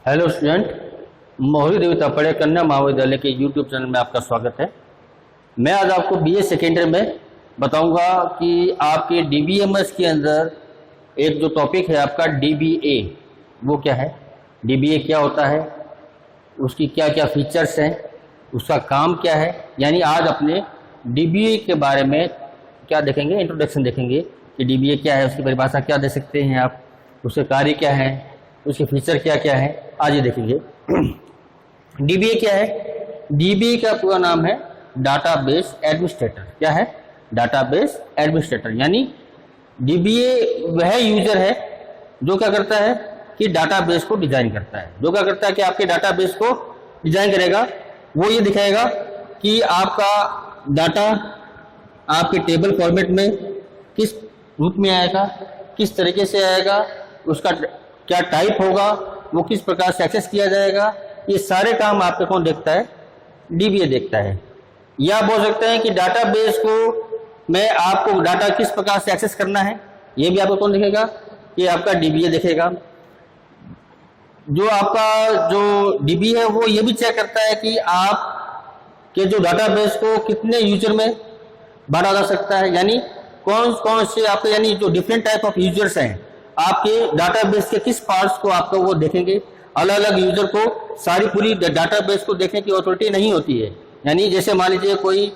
Hello student, मोहरी देवी तापड़े कन्या महाविद्यालय के यूट्यूब चैनल में आपका स्वागत है। मैं आज आपको बीए सेकेंड ईयर में बताऊंगा कि आपके डीबीएमएस के अंदर एक जो टॉपिक है आपका डीबीए, वो क्या है, डीबीए क्या होता है, उसकी क्या क्या फीचर्स हैं, उसका काम क्या है। यानी आज अपने डीबीए के बारे में क्या देखेंगे, इंट्रोडक्शन देखेंगे कि डीबीए क्या है, उसकी परिभाषा क्या दे सकते हैं आप, उसके कार्य क्या है, उसके फीचर क्या क्या है, आज ये देखेंगे। डीबीए क्या है? डीबीए का पूरा नाम है डाटाबेस एडमिनिस्ट्रेटर। क्या है? Database administrator. यानी डीबीए वह यूजर है जो क्या करता है कि डाटाबेस को डिजाइन करता है। जो क्या करता है कि आपके डाटाबेस को डिजाइन करेगा, वो ये दिखाएगा कि आपका डाटा आपके टेबल फॉर्मेट में किस रूप में आएगा, किस तरीके से आएगा, उसका क्या टाइप होगा, वो किस प्रकार से एक्सेस किया जाएगा, ये सारे काम आपके कौन देखता है? डीबीए देखता है। या बोल सकते हैं कि डाटाबेस को मैं आपको डाटा किस प्रकार से एक्सेस करना है, ये भी आपको कौन देखेगा? ये आपका डीबीए देखेगा। जो आपका जो डीबीए है वो ये भी चेक करता है कि आप के जो डाटाबेस को कितने यूजर में बांटा जा सकता है। यानी कौन कौन से आपके, यानी जो डिफरेंट टाइप ऑफ यूजर्स हैं आपके डाटाबेस के किस पार्ट्स को आपको वो देखेंगे। अलग अलग यूजर को सारी पूरी डाटाबेस को देखने की अथॉरिटी नहीं होती है। यानी जैसे मान लीजिए कोई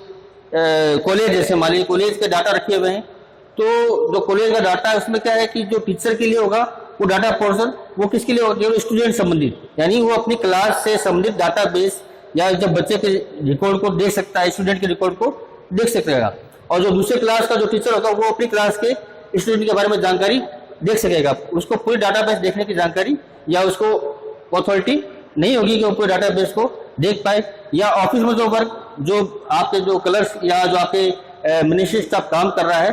कॉलेज, जैसे मान लीजिए कॉलेज के डाटा रखे हुए हैं, तो जो कॉलेज का डाटा है उसमें क्या है कि जो टीचर के लिए होगा वो डाटा पोर्शन वो किसके लिए होगा? स्टूडेंट संबंधित, यानी वो अपनी क्लास से संबंधित डाटाबेस या जब बच्चे के रिकॉर्ड को देख सकता है, स्टूडेंट के रिकॉर्ड को देख सकेगा। और जो दूसरे क्लास का जो टीचर होगा वो अपनी क्लास के स्टूडेंट के बारे में जानकारी देख सकेगा। उसको पूरी डाटाबेस देखने की जानकारी या उसको अथॉरिटी नहीं होगी कि वो पूरे डाटाबेस को देख पाए। या ऑफिस में जो वर्क, जो आपके जो कलर्स या जो आपके मिनिस्ट्री स्टाफ काम कर रहा है,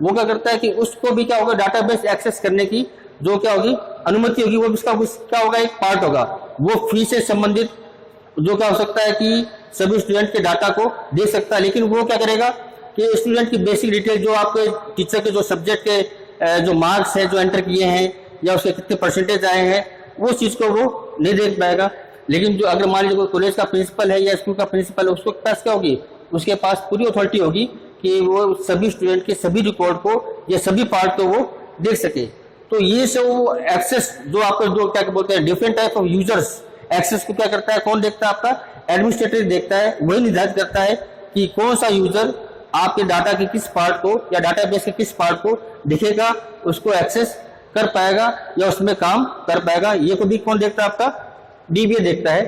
वो क्या करता है कि उसको भी क्या होगा, डाटाबेस एक्सेस करने की जो क्या होगी अनुमति होगी, वो इसका क्या होगा, एक पार्ट होगा। वो फी से संबंधित जो क्या हो सकता है कि सभी स्टूडेंट के डाटा को देख सकता है। लेकिन वो क्या करेगा कि स्टूडेंट की बेसिक डिटेल, जो आपके टीचर के जो सब्जेक्ट के जो मार्क्स है जो एंटर किए हैं या उसके कितने परसेंटेज आए हैं, वो चीज को वो नहीं देख पाएगा। लेकिन जो अगर मान लीजिए कोई कॉलेज का प्रिंसिपल है या स्कूल का प्रिंसिपल है, उसके पास क्या होगी, उसके पास पूरी अथॉरिटी होगी कि वो सभी स्टूडेंट के सभी रिकॉर्ड को या सभी पार्ट को वो देख सके। तो ये सब एक्सेस जो आपको जो क्या बोलते हैं different type of users, access को क्या करता है, कौन देखता है? आपका एडमिनिस्ट्रेटर देखता है। वही निर्धारित करता है कि कौन सा यूजर आपके डाटा के किस पार्ट को या डाटाबेस के किस पार्ट को दिखेगा, उसको एक्सेस कर पाएगा या उसमें काम कर पाएगा। ये को भी कौन देखता है? आपका डीबीए देखता है।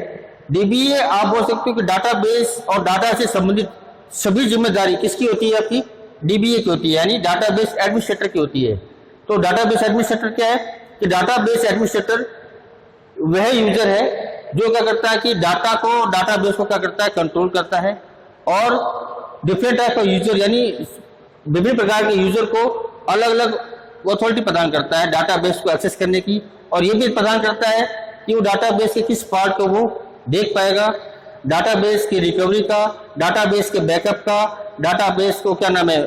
डीबीए आप बोल सकते हो कि डाटाबेस और डाटा से संबंधित सभी जिम्मेदारी किसकी होती है? आपकी डीबीए की होती है, यानी डाटाबेस एडमिनिस्ट्रेटर की होती है। तो डाटाबेस एडमिनिस्ट्रेटर क्या है कि डाटाबेस एडमिनिस्ट्रेटर वह यूजर है जो क्या करता है कि डाटा को, डाटाबेस को क्या करता है, कंट्रोल करता है। और डिफरेंट टाइप ऑफ यूजर, यानी विभिन्न प्रकार के यूजर को अलग अलग अथॉरिटी प्रदान करता है डाटाबेस को एक्सेस करने की। और ये भी प्रदान करता है कि वो डाटाबेस के किस पार्ट को वो देख पाएगा, डाटाबेस की रिकवरी का, डाटाबेस के बैकअप का, डाटाबेस को क्या नाम है,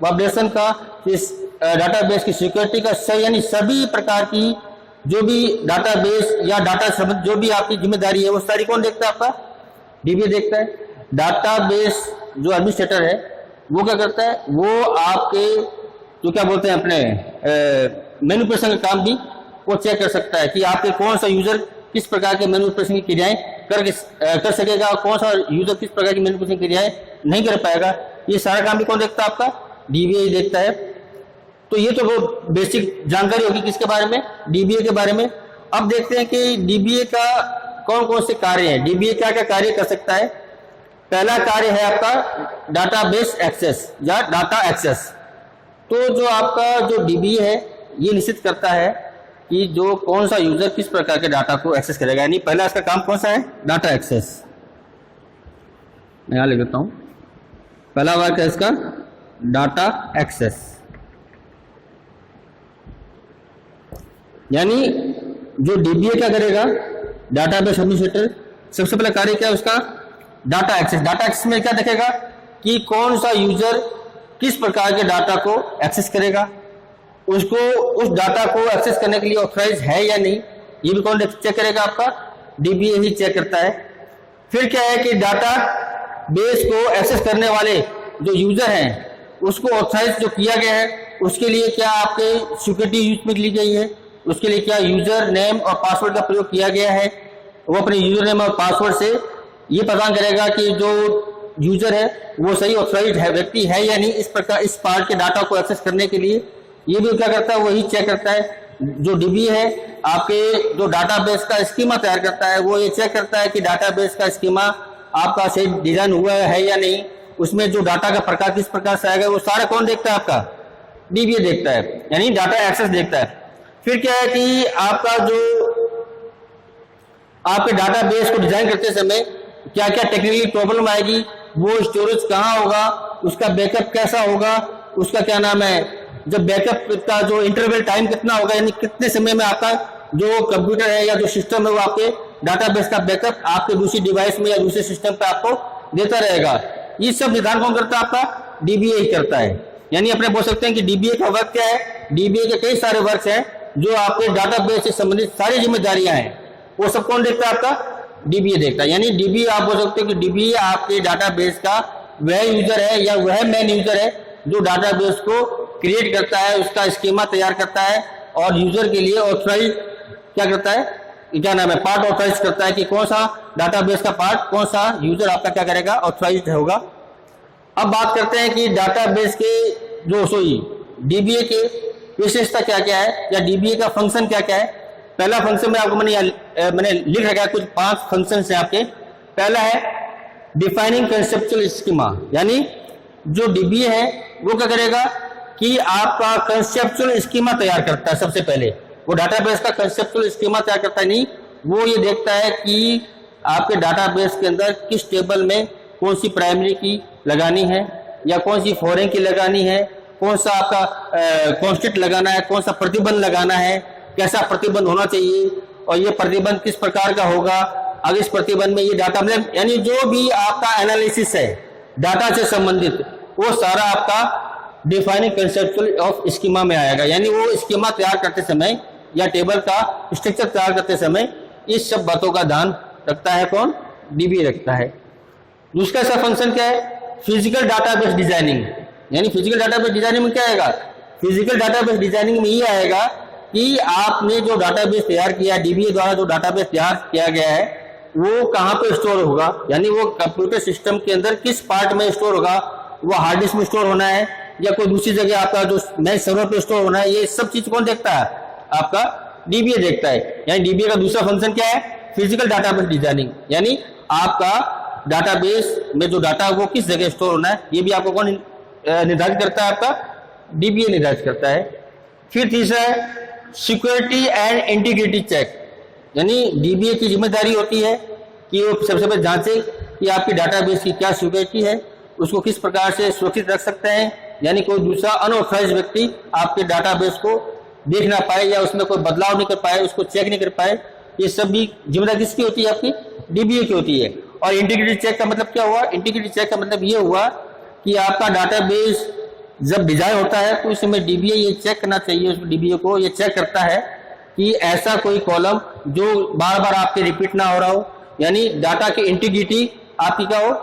वाइब्रेशन का, इस डाटाबेस की सिक्योरिटी का, यानी सभी प्रकार की जो भी डाटाबेस या डाटा संबंध जो भी आपकी जिम्मेदारी है वो सारी कौन देखता है? आपका डीबीए देखता है। डाटाबेस जो एडमिनिस्ट्रेटर है वो क्या करता है, वो आपके जो क्या बोलते हैं अपने मैनिपुलेशन का काम भी वो चेक कर सकता है कि आपके कौन सा यूजर किस प्रकार के मैनिपुलेशन की क्रियाएं कर सकेगा और कौन सा यूजर किस प्रकार की मैनिपुलेशन की क्रियाएं नहीं कर पाएगा। ये सारा काम भी कौन देखता है? आपका डीबीए देखता है। तो ये तो वो बेसिक जानकारी होगी किसके बारे में? डीबीए के बारे में। अब देखते हैं कि डीबीए का कौन कौन से कार्य हैं, डीबीए क्या क्या कार्य कर सकता है। पहला कार्य है आपका डाटाबेस एक्सेस या डाटा एक्सेस। तो जो आपका जो डीबीए है ये निश्चित करता है कि जो कौन सा यूजर किस प्रकार के डाटा को एक्सेस करेगा। यानी पहला इसका काम कौन सा है? Data access. मैं यहां लिख देता हूं, पहला वर्क है इसका डाटा एक्सेस। यानी जो डीबीए क्या करेगा, डाटाबेस एडमिनिस्ट्रेटर, सबसे पहला कार्य क्या है उसका? Data access. डाटा एक्सेस में क्या देखेगा कि कौन सा यूजर किस प्रकार के डाटा को एक्सेस करेगा, उसको उस डाटा को एक्सेस करने के लिए ऑथराइज है या नहीं, ये भी कौन चेक करेगा? आपका DBA ही चेक करता है। फिर क्या है कि डाटा बेस को एक्सेस करने वाले जो यूजर हैं उसको ऑथराइज जो किया गया है उसके लिए क्या आपके सिक्योरिटी यूज में ली गई है, उसके लिए क्या यूजर नेम और पासवर्ड का प्रयोग किया गया है। वो अपने यूजर नेम और पासवर्ड से ये पता करेगा कि जो यूजर है वो सही ऑथराइज है व्यक्ति है या नहीं, इस प्रकार इस पार्ट के डाटा को एक्सेस करने के लिए ये भी क्या करता है, वही चेक करता है। जो DBA है आपके जो डाटाबेस का स्कीमा तैयार करता है वो ये चेक करता है कि डाटाबेस का स्कीमा आपका सही डिजाइन हुआ है या नहीं, उसमें जो डाटा का प्रकार किस प्रकार से आएगा वो सारा कौन देखता है? आपका DBA देखता है, यानी डाटा एक्सेस देखता है। फिर क्या है कि आपका जो आपके डाटाबेस को डिजाइन करते समय क्या क्या टेक्निकली प्रॉब्लम आएगी, वो स्टोरेज कहाँ होगा, उसका बैकअप कैसा होगा, उसका क्या नाम है, जब बैकअप का जो इंटरवल टाइम कितना होगा, यानी कितने समय में आपका जो कंप्यूटर है या जो सिस्टम है वो आपके डाटाबेस का बैकअप आपके दूसरी डिवाइस में या दूसरे सिस्टम पे आपको देता रहेगा। ये सब निर्धारण कौन करता है? आपका DBA ही करता है। यानी अपने बोल सकते हैं कि DBA का वर्क क्या है? DBA के कई सारे वर्क हैं जो आपके डाटाबेस से संबंधित सारी जिम्मेदारियां हैं, वो सब कौन देखता है? आपका DBA देखता है। यानी DBA आप बोल सकते हो कि DBA आपके डाटाबेस का वह यूजर है या वह मेन यूजर है जो डाटाबेस को क्रिएट करता है, उसका स्कीमा तैयार करता है और यूजर के लिए ऑथराइज क्या करता है, क्या नाम है, पार्ट ऑथराइज करता है कि कौन सा डाटाबेस का पार्ट कौन सा यूजर आपका क्या करेगा, ऑथराइज होगा। अब बात करते हैं कि डाटाबेस के जो DBA के विशेषता क्या क्या है या DBA का फंक्शन क्या क्या है। पहला फंक्शन में आपको मैंने लिख रखा है, कुछ 5 फंक्शन है आपके। पहला है डिफाइनिंग कंसेप्चुअल स्कीमा, यानी जो DBA है वो क्या करेगा कि आपका कंसेप्चुअल स्कीमा तैयार करता है। सबसे पहले वो डाटाबेस का कंसेप्चुअल स्कीमा तैयार करता है, नहीं वो ये देखता है कि आपके डाटाबेस के अंदर किस टेबल में कौन सी प्राइमरी की लगानी है या कौन सी फॉरेन की लगानी है, कौन सा आपका कॉन्स्टेंट लगाना है, कौन सा प्रतिबंध लगाना है, कैसा प्रतिबंध होना चाहिए और ये प्रतिबंध किस प्रकार का होगा। अगर इस प्रतिबंध में ये डाटा मतलब यानी जो भी आपका एनालिसिस है डाटा से संबंधित वो सारा आपका डिफाइनिंग कंसेप्चुअल ऑफ स्कीमा में आएगा। यानी वो स्कीमा तैयार करते समय या टेबल का स्ट्रक्चर तैयार करते समय इस सब बातों का ध्यान रखता है कौन? DBA रखता है। दूसरा सा फंक्शन क्या है? Physical database designing. यानी फिजिकल डाटाबेस डिजाइनिंग में क्या आएगा? फिजिकल डाटाबेस डिजाइनिंग में ये आएगा कि आपने जो डाटाबेस तैयार किया, DBA द्वारा जो डाटाबेस तैयार किया गया है वो कहाँ पे स्टोर होगा, यानी वो कंप्यूटर सिस्टम के अंदर किस पार्ट में स्टोर होगा, वो हार्ड डिस्क में स्टोर होना है या कोई दूसरी जगह आपका जो मैच सर्वर पे स्टोर होना है, ये सब चीज कौन देखता है? आपका DBA देखता है। यानी DBA का दूसरा फंक्शन क्या है? फिजिकल डाटाबेस डिजाइनिंग, यानी आपका डाटाबेस में जो डाटा वो किस जगह स्टोर होना है ये भी आपको कौन निर्धारित करता है? आपका DBA निर्धारित करता है। फिर तीसरा है सिक्योरिटी एंड इंटीग्रिटी चेक, यानी DBA की जिम्मेदारी होती है कि वो सबसे पहले जांचे कि आपकी डाटाबेस की क्या सिक्योरिटी है, उसको किस प्रकार से सुरक्षित रख सकते हैं, यानी कोई दूसरा अनऑथराइज्ड व्यक्ति आपके डाटाबेस को देख ना पाए या उसमें कोई बदलाव नहीं कर पाए, उसको चेक नहीं कर पाए। ये सब भी जिम्मेदारी किसकी होती है? आपकी DBA की होती है। और इंटीग्रिटी चेक का मतलब क्या हुआ? इंटीग्रिटी चेक का मतलब ये हुआ कि आपका डाटाबेस जब डिजाइन होता है तो उसमें DBA ये चेक करना चाहिए, उस DBA को ये चेक करता है कि ऐसा कोई कॉलम जो बार बार आपके रिपीट ना हो रहा हो, यानी डाटा की इंटीग्रिटी आपकी क्या हो,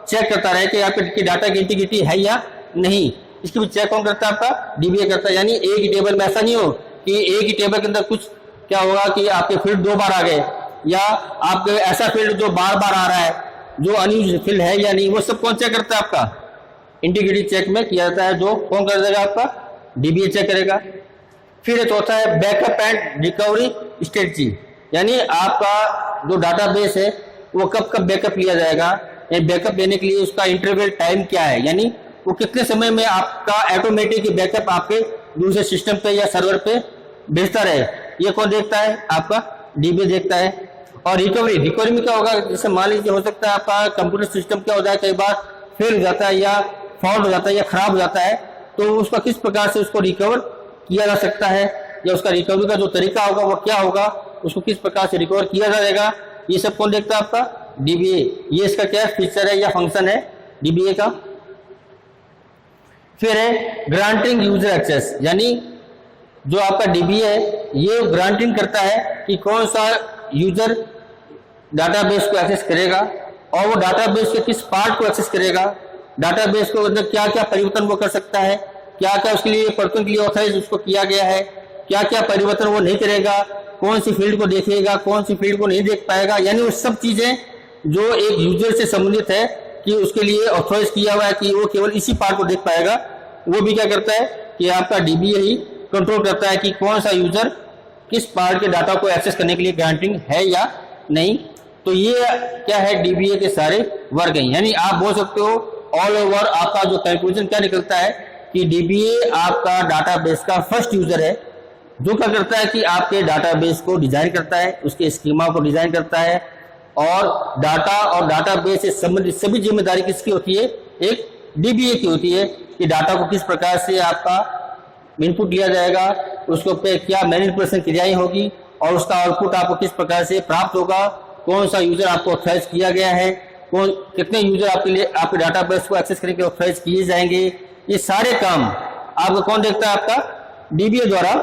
चेक करता रहे कि आपके डाटा की इंटीग्रिटी है या नहीं। इसकी भी चेक कौन करता है? आपका DBA करता है। यानी एक ही टेबल में ऐसा नहीं हो कि एक ही टेबल के अंदर कुछ क्या होगा कि आपके फील्ड 2 बार आ गए या आपके ऐसा फील्ड जो बार बार आ रहा है जो अनयूज फील्ड है या नहीं, वो सब कौन चेक करता है? आपका इंटीग्रिटी चेक में किया जाता है, जो कौन कर देगा? आपका DBA चेक करेगा। फिर चौथा है बैकअप एंड रिकवरी स्ट्रेटजी, यानी आपका जो डाटाबेस है वो कब कब बैकअप लिया जाएगा, बैकअप लेने के लिए उसका इंटरवल टाइम क्या है, यानी वो कितने समय में आपका ऑटोमेटिक बैकअप आपके दूसरे सिस्टम पे या सर्वर पे भेजता रहे, ये कौन देखता है? आपका DBA देखता है। और रिकवरी में क्या होगा? जैसे मान लीजिए हो सकता है आपका कंप्यूटर सिस्टम क्या हो जाए, कई बार फेल हो जाता है या फॉल्ट हो जाता है या खराब हो जाता है, तो उसका किस प्रकार से उसको रिकवर किया जा सकता है या उसका रिकवरी का जो तरीका होगा वो क्या होगा, उसको किस प्रकार से रिकवर किया जाएगा, ये सब कौन देखता है? आपका DBA। ये इसका क्या फीचर है या फंक्शन है DBA का। फिर है ग्रांटिंग यूजर एक्सेस, यानी जो आपका DBA है ये ग्रांटिंग करता है कि कौन सा यूजर डाटाबेस को एक्सेस करेगा और वो डाटाबेस के किस पार्ट को एक्सेस करेगा, डाटाबेस को मतलब क्या क्या परिवर्तन वो कर सकता है, क्या क्या उसके लिए परिवर्तन के लिए ऑथराइज उसको किया गया है, क्या क्या परिवर्तन वो नहीं करेगा, कौन सी फील्ड को देखेगा, कौन सी फील्ड को नहीं देख पाएगा। यानी वो सब चीजें जो एक यूजर से संबंधित है कि उसके लिए ऑथराइज किया हुआ है कि वो केवल इसी पार्ट को देख पाएगा, वो भी क्या करता है कि आपका डीबीए ही कंट्रोल करता है कि कौन सा यूजर किस पार्ट के डाटा को एक्सेस करने के लिए ग्रांटिंग है या नहीं। तो ये क्या है, डीबीए के सारे वर्ग हैं। यानी आप बोल सकते हो ऑल ओवर आपका जो कंक्लूजन क्या निकलता है कि डीबीए आपका डाटाबेस का फर्स्ट यूजर है, जो क्या करता है कि आपके डाटाबेस को डिजाइन करता है, उसके स्कीमा को डिजाइन करता है, और डाटा और डाटाबेस से संबंधित सभी जिम्मेदारी किसकी होती है, एक डीबीए की होती है कि डाटा को किस प्रकार से आपका इनपुट लिया जाएगा, उसको पे क्या मैनिपुलेशन क्रियाएं होगी और उसका आउटपुट आपको किस प्रकार से प्राप्त होगा, कौन सा यूजर आपको ऑथराइज किया गया है, कौन कितने यूजर आपके लिए आपके डाटाबेस को एक्सेस करके ऑथराइज किए जाएंगे, ये सारे काम आपको कौन देखता है, आपका डीबीए द्वारा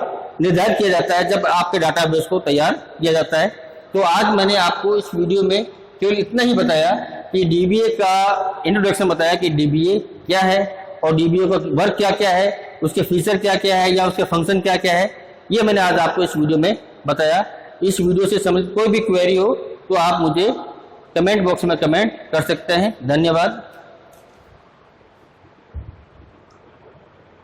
निर्धारित किया जाता है जब आपके डाटाबेस को तैयार किया जाता है। तो आज मैंने आपको इस वीडियो में केवल इतना ही बताया कि डीबीए का इंट्रोडक्शन बताया कि डीबीए क्या है और डीबीए का वर्क क्या क्या है, उसके फीचर क्या क्या है या उसके फंक्शन क्या क्या है, ये मैंने आज आपको इस वीडियो में बताया। इस वीडियो से संबंधित कोई भी क्वेरी हो तो आप मुझे कमेंट बॉक्स में कमेंट कर सकते हैं। धन्यवाद।